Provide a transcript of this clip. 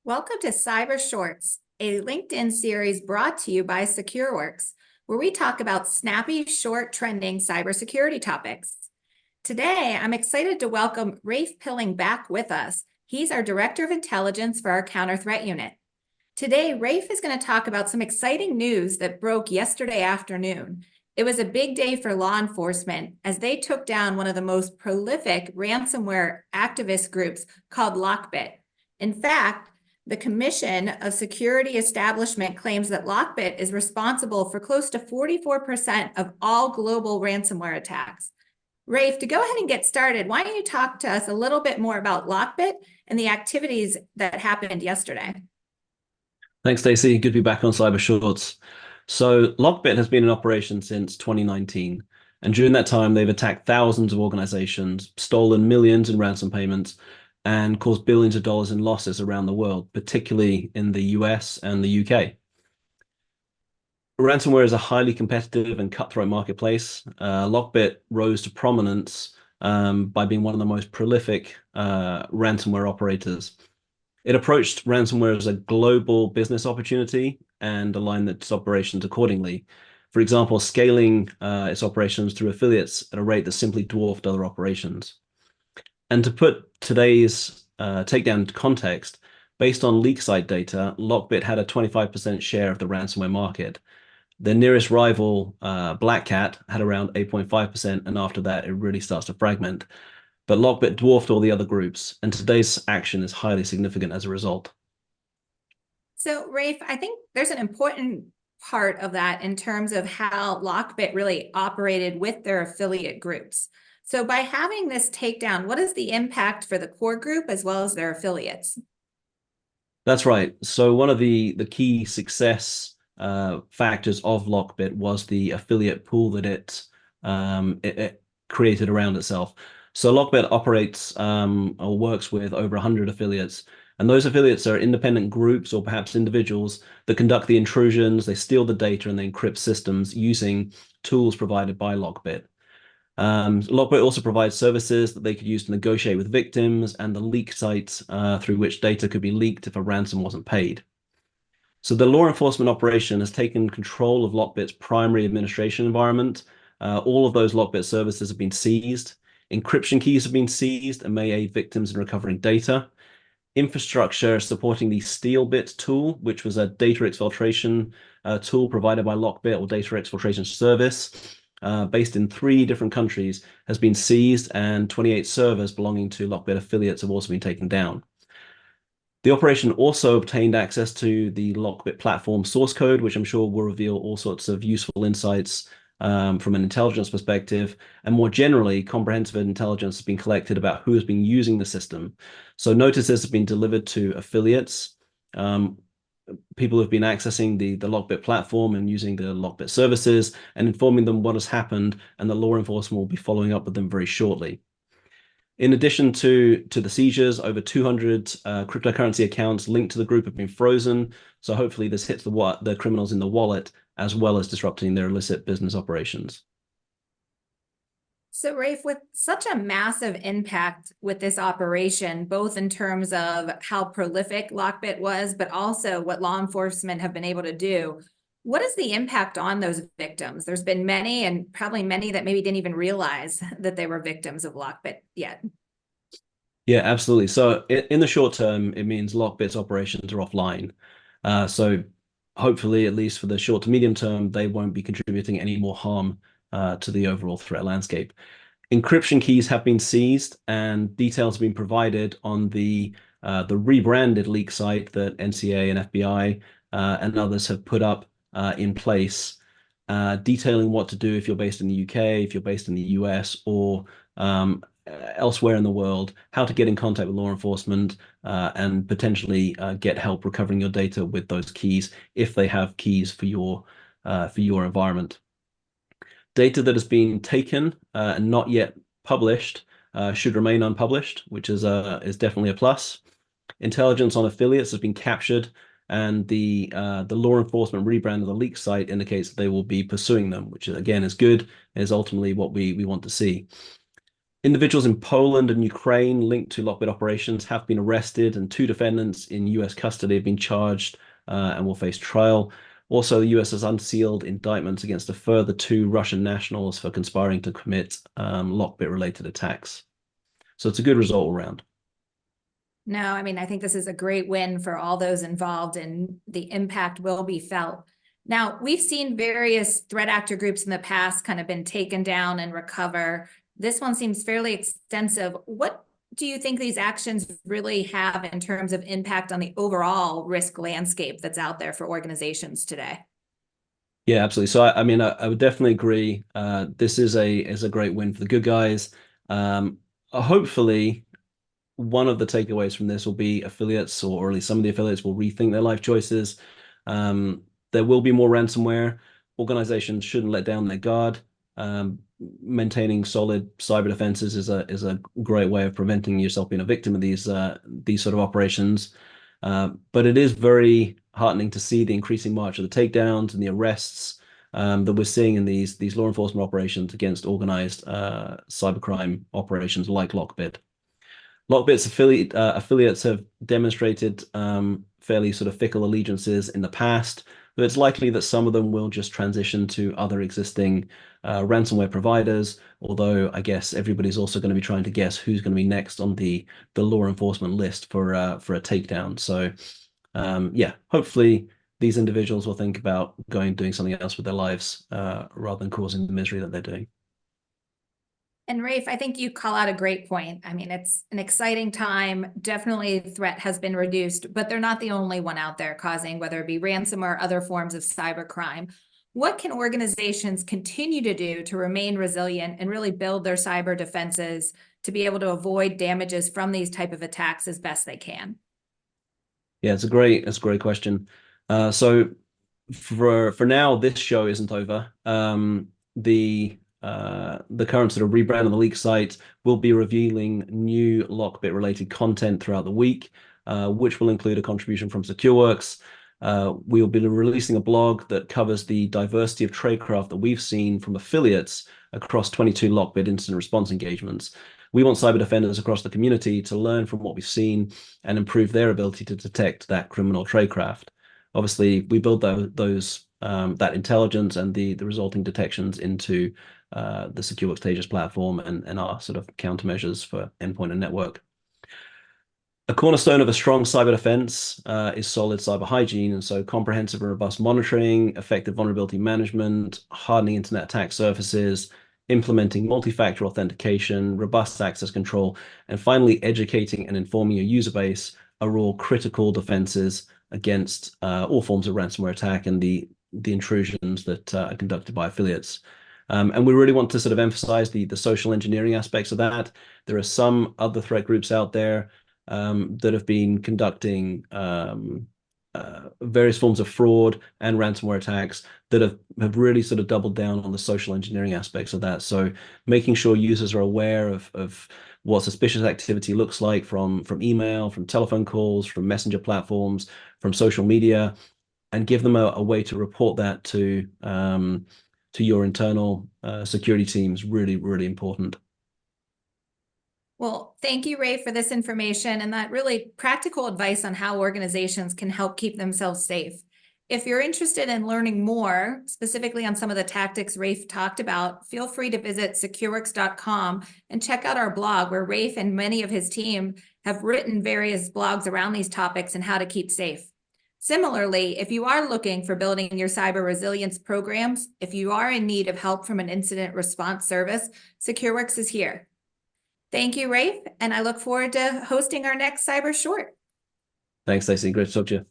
Welcome to Cyber Shorts, a LinkedIn series brought to you by SecureWorks, where we talk about snappy, short, trending cybersecurity topics. Today, I'm excited to welcome Rafe Pilling back with us. He's our Director of Intelligence for our Counter Threat Unit. Today, Rafe is going to talk about some exciting news that broke yesterday afternoon. It was a big day for law enforcement as they took down one of the most prolific ransomware activist groups called LockBit. In fact, the Commission of Security Establishment claims that LockBit is responsible for close to 44% of all global ransomware attacks. Rafe, to go ahead and get started, why don't you talk to us a little bit more about LockBit and the activities that happened yesterday? Thanks, Stacey. Good to be back on Cyber Shorts. So LockBit has been in operation since 2019. And during that time, they've attacked thousands of organizations, stolen millions in ransom payments, and caused billions of dollars in losses around the world, particularly in the US and the UK. Ransomware is a highly competitive and cutthroat marketplace. LockBit rose to prominence by being one of the most prolific ransomware operators. It approached ransomware as a global business opportunity and aligned its operations accordingly. For example, scaling its operations through affiliates at a rate that simply dwarfed other operations. And to put today's takedown into context, based on leak site data, LockBit had a 25% share of the ransomware market. Their nearest rival, Black Cat, had around 8.5%, and after that, it really starts to fragment. But LockBit dwarfed all the other groups, and today's action is highly significant as a result. So, Rafe, I think there's an important part of that in terms of how LockBit really operated with their affiliate groups. So by having this takedown, what is the impact for the core group as well as their affiliates? That's right. So one of the key success factors of LockBit was the affiliate pool that it created around itself. So LockBit operates or works with over 100 affiliates, and those affiliates are independent groups or perhaps individuals that conduct the intrusions, they steal the data, and they encrypt systems using tools provided by LockBit. LockBit also provides services that they could use to negotiate with victims and the leak sites through which data could be leaked if a ransom wasn't paid. So the law enforcement operation has taken control of LockBit's primary administration environment. All of those LockBit services have been seized. Encryption keys have been seized and may aid victims in recovering data. Infrastructure supporting the StealBit tool, which was a data exfiltration tool provided by LockBit, or data exfiltration service, based in 3 different countries, has been seized, and 28 servers belonging to LockBit affiliates have also been taken down. The operation also obtained access to the LockBit platform source code, which I'm sure will reveal all sorts of useful insights from an intelligence perspective, and more generally, comprehensive intelligence has been collected about who has been using the system. So notices have been delivered to affiliates, people who've been accessing the LockBit platform and using the LockBit services and informing them what has happened, and the law enforcement will be following up with them very shortly. In addition to the seizures, over 200 cryptocurrency accounts linked to the group have been frozen. So hopefully this hits the criminals in the wallet, as well as disrupting their illicit business operations. So, Rafe, with such a massive impact with this operation, both in terms of how prolific LockBit was, but also what law enforcement have been able to do, what is the impact on those victims? There's been many, and probably many that maybe didn't even realize that they were victims of LockBit yet. Yeah, absolutely. So in the short term, it means LockBit's operations are offline. So hopefully, at least for the short to medium term, they won't be contributing any more harm to the overall threat landscape. Encryption keys have been seized, and details have been provided on the rebranded leak site that NCA and FBI and others have put up in place, detailing what to do if you're based in the UK, if you're based in the US, or elsewhere in the world, how to get in contact with law enforcement and potentially get help recovering your data with those keys if they have keys for your environment. Data that has been taken and not yet published should remain unpublished, which is definitely a plus. Intelligence on affiliates has been captured, and the law enforcement rebrand of the leak site indicates that they will be pursuing them, which again is good, is ultimately what we want to see. Individuals in Poland and Ukraine linked to LockBit operations have been arrested, and 2 defendants in US custody have been charged and will face trial. Also, the US has unsealed indictments against a further 2 Russian nationals for conspiring to commit LockBit-related attacks. So it's a good result all around. No, I mean, I think this is a great win for all those involved, and the impact will be felt. Now, we've seen various threat actor groups in the past kind of been taken down and recover. This one seems fairly extensive. What do you think these actions really have in terms of impact on the overall risk landscape that's out there for organizations today? Yeah, absolutely. So I mean, I would definitely agree. This is a great win for the good guys. Hopefully, one of the takeaways from this will be affiliates, or at least some of the affiliates will rethink their life choices. There will be more ransomware. Organizations shouldn't let down their guard. Maintaining solid cyber defenses is a great way of preventing yourself being a victim of these sort of operations. But it is very heartening to see the increasing march of the takedowns and the arrests that we're seeing in these law enforcement operations against organized cybercrime operations like LockBit. LockBit's affiliates have demonstrated fairly sort of fickle allegiances in the past, but it's likely that some of them will just transition to other existing ransomware providers. Although I guess everybody's also going to be trying to guess who's going to be next on the law enforcement list for a takedown. So yeah, hopefully these individuals will think about doing something else with their lives rather than causing the misery that they're doing. And Rafe, I think you call out a great point. I mean, it's an exciting time. Definitely the threat has been reduced, but they're not the only one out there causing, whether it be ransom or other forms of cyber crime. What can organizations continue to do to remain resilient and really build their cyber defenses to be able to avoid damages from these type of attacks as best they can? Yeah, it's a great question. So for now, this show isn't over. The current sort of rebrand on the leak site will be revealing new LockBit related content throughout the week, which will include a contribution from SecureWorks. We will be releasing a blog that covers the diversity of tradecraft that we've seen from affiliates across 22 LockBit incident response engagements. We want cyber defenders across the community to learn from what we've seen and improve their ability to detect that criminal tradecraft. Obviously, we build that intelligence and the resulting detections into the SecureWorks Taegis platform and our sort of countermeasures for endpoint and network. A cornerstone of a strong cyber defense is solid cyber hygiene, and so comprehensive and robust monitoring, effective vulnerability management, hardening internet attack surfaces, implementing multi-factor authentication, robust access control, and finally educating and informing your user base are all critical defenses against all forms of ransomware attack and the intrusions that are conducted by affiliates. And we really want to sort of emphasize the social engineering aspects of that. There are some other threat groups out there that have been conducting various forms of fraud and ransomware attacks that have really sort of doubled down on the social engineering aspects of that. So making sure users are aware of what suspicious activity looks like from email, from telephone calls, from messenger platforms, from social media, and give them a way to report that to your internal security teams. Really, really important. Well, thank you, Ray, for this information and that really practical advice on how organizations can help keep themselves safe. If you're interested in learning more, specifically on some of the tactics Rafe talked about, feel free to visit secureworks.com and check out our blog where Rafe and many of his team have written various blogs around these topics and how to keep safe. Similarly, if you are looking for building your cyber resilience programs, if you are in need of help from an incident response service, SecureWorks is here. Thank you, Rafe, and I look forward to hosting our next Cyber Short. Thanks, Stacey. Great to talk to you.